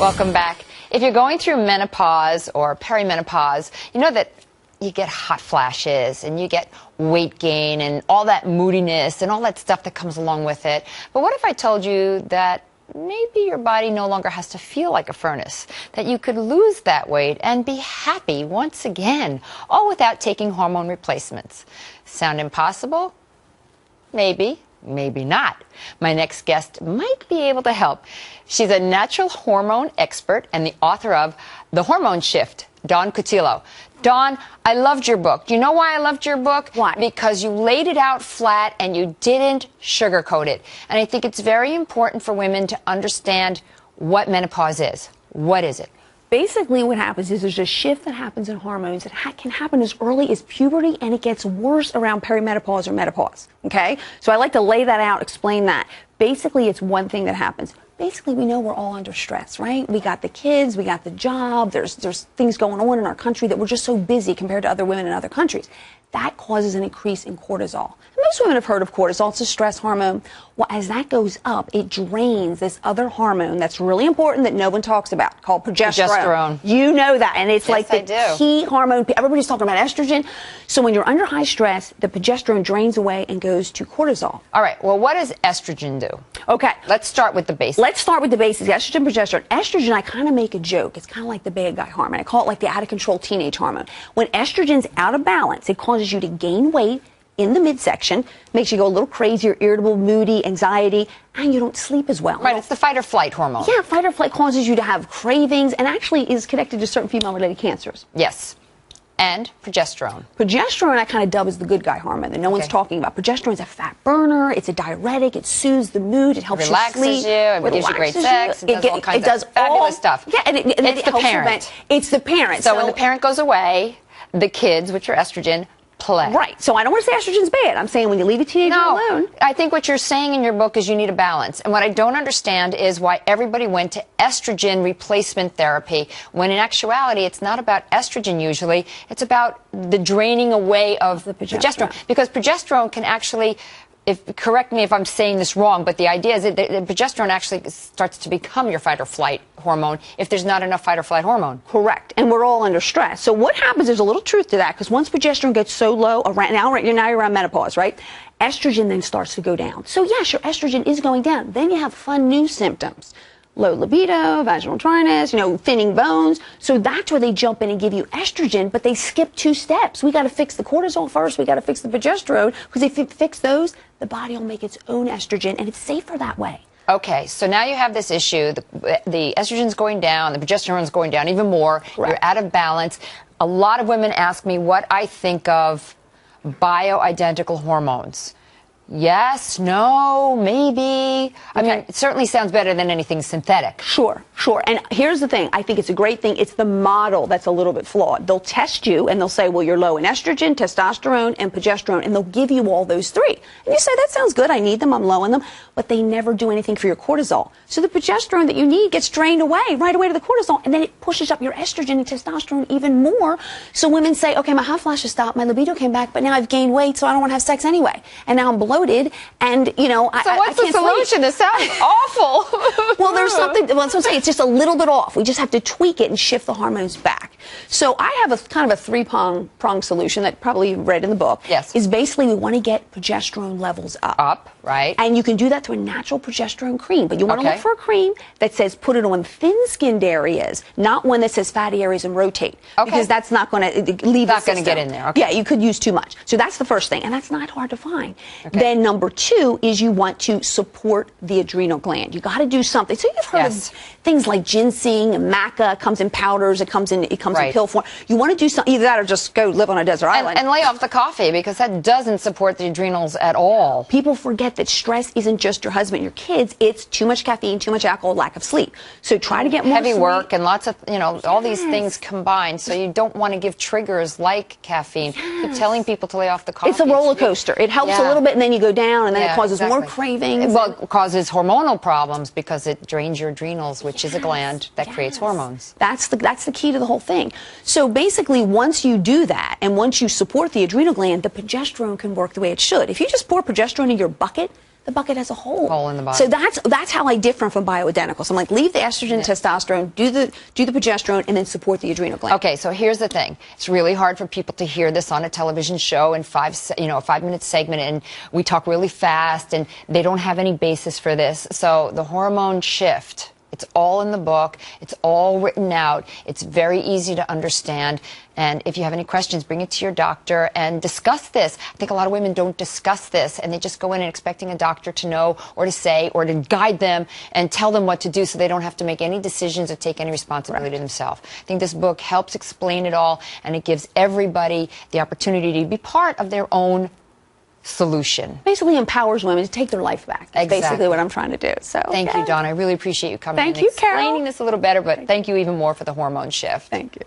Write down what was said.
Welcome back. If you're going through menopause or perimenopause, you know that you get hot flashes and you get weight gain and all that moodiness and all that stuff that comes along with it. But what if I told you that maybe your body no longer has to feel like a furnace, that you could lose that weight and be happy once again, all without taking hormone replacements? Sound impossible? Maybe. Maybe not. My next guest might be able to help. She's a natural hormone expert and the author of The Hormone Shift, Dawn Cutillo. Dawn, I loved your book. Do you know why I loved your book? Why? Because you laid it out flat and you didn't sugarcoat it. And I think it's very important for women to understand what menopause is. What is it? Basically, what happens is there's a shift that happens in hormones that can happen as early as puberty, and it gets worse around perimenopause or menopause. Okay? So I like to lay that out, explain that. Basically, it's one thing that happens. Basically, we know we're all under stress, right? We got the kids, we got the job, there's things going on in our country that we're just so busy compared to other women in other countries. That causes an increase in cortisol. And most women have heard of cortisol. It's a stress hormone. Well, as that goes up, it drains this other hormone that's really important that no one talks about, called progesterone. You know that, and it's like the key hormone. Everybody's talking about estrogen. So when you're under high stress, the progesterone drains away and goes to cortisol. All right, well, what does estrogen do? Okay. Let's start with the basics. Let's start with the basics. Estrogen, progesterone. Estrogen, I kind of make a joke. It's kind of like the bad guy hormone. I call it like the out-of-control teenage hormone. When estrogen's out of balance, it causes you to gain weight in the midsection, makes you go a little crazy, or irritable, moody, anxiety, and you don't sleep as well. Right, it's the fight or flight hormone. Yeah, fight or flight causes you to have cravings and actually is connected to certain female-related cancers. Yes. And progesterone. Progesterone I kind of dub as the good guy hormone that no one's talking about. Progesterone is a fat burner, it's a diuretic, it soothes the mood, it helps relaxes you sleep. It gives you great sex, it does all kinds of fabulous stuff. Yeah, and it's the parent. It's the parent. So when the parent goes away, the kids, which are estrogen, play. Right. So I don't want to say estrogen's bad. I'm saying when you leave a teenager alone. I think what you're saying in your book is you need a balance. And what I don't understand is why everybody went to estrogen replacement therapy, when in actuality it's not about estrogen usually. It's about the draining away of the progesterone. Because progesterone can actually, correct me if I'm saying this wrong, but the idea is that the progesterone actually starts to become your fight or flight hormone if there's not enough fight or flight hormone. Correct. And we're all under stress. So what happens, there's a little truth to that, because once progesterone gets so low, now you're around menopause, right? Estrogen then starts to go down. So yes, your estrogen is going down. Then you have fun new symptoms. Low libido, vaginal dryness, thinning bones. So that's where they jump in and give you estrogen, but they skip 2 steps. We got to fix the cortisol first. We got to fix the progesterone, because if you fix those, the body will make its own estrogen, and it's safer that way. Okay, so now you have this issue. The estrogen's going down, the progesterone's going down even more. Correct. You're out of balance. A lot of women ask me what I think of bioidentical hormones. Yes, no, maybe. I mean, it certainly sounds better than anything synthetic. Sure. And here's the thing. I think it's a great thing. It's the model that's a little bit flawed. They'll test you and they'll say, well, you're low in estrogen, testosterone, and progesterone, and they'll give you all those 3. And you say, that sounds good. I need them. I'm low in them. But they never do anything for your cortisol. So the progesterone that you need gets drained away right away to the cortisol, and then it pushes up your estrogen and testosterone even more. So women say, okay, my hot flashes stopped, my libido came back, but now I've gained weight, so I don't want to have sex anyway. And now I'm bloated, and, So what's the solution? This sounds awful. Well, there's something, that's what I'm saying. It's just a little bit off. We just have to tweak it and shift the hormones back. So I have a kind of a 3-prong solution that probably you've read in the book. Yes. Is basically we want to get progesterone levels up. Up, right. And you can do that through a natural progesterone cream. But you want to look for a cream that says put it on thin-skinned areas, not one that says fatty areas and rotate. Okay. Because that's not going to leave Not going to get in there. Okay. Yeah, you could use too much. So that's the first thing. And that's not hard to find. Okay. Then number 2 is you want to support the adrenal gland. You got to do something. So you've heard of things like ginseng, maca, comes in powders, it comes in pill form. You want to do something, either that or just go live on a desert island. And lay off the coffee, because that doesn't support the adrenals at all. People forget that stress isn't just your husband, your kids. It's too much caffeine, too much alcohol, lack of sleep. So try to get more heavy sleep. work and lots of, all these things combined. So you don't want to give triggers like caffeine. Keep telling people to lay off the coffee. It's a roller coaster. It helps a little bit, and then you go down, and then it causes more cravings. Well, it causes hormonal problems because it drains your adrenals, which is a gland that creates hormones. That's the key to the whole thing. So basically, once you do that, and once you support the adrenal gland, the progesterone can work the way it should. If you just pour progesterone in your bucket, the bucket has a hole. Hole in the bottom. So that's how I differ from bioidentical. So I'm like, leave the estrogen, testosterone, do the progesterone, and then support the adrenal gland. Okay, so here's the thing. It's really hard for people to hear this on a television show in a 5-minute segment, and we talk really fast, and they don't have any basis for this. So the hormone shift, it's all in the book. It's all written out. It's very easy to understand. And if you have any questions, bring it to your doctor and discuss this. I think a lot of women don't discuss this, and they just go in and expecting a doctor to know or to say or to guide them and tell them what to do so they don't have to make any decisions or take any responsibility themselves. I think this book helps explain it all, and it gives everybody the opportunity to be part of their own solution. Basically empowers women to take their life back. That's basically what I'm trying to do. So thank you, Dawn. I really appreciate you coming and explaining Carol. this a little better, but thank you even more for the hormone shift. Thank you.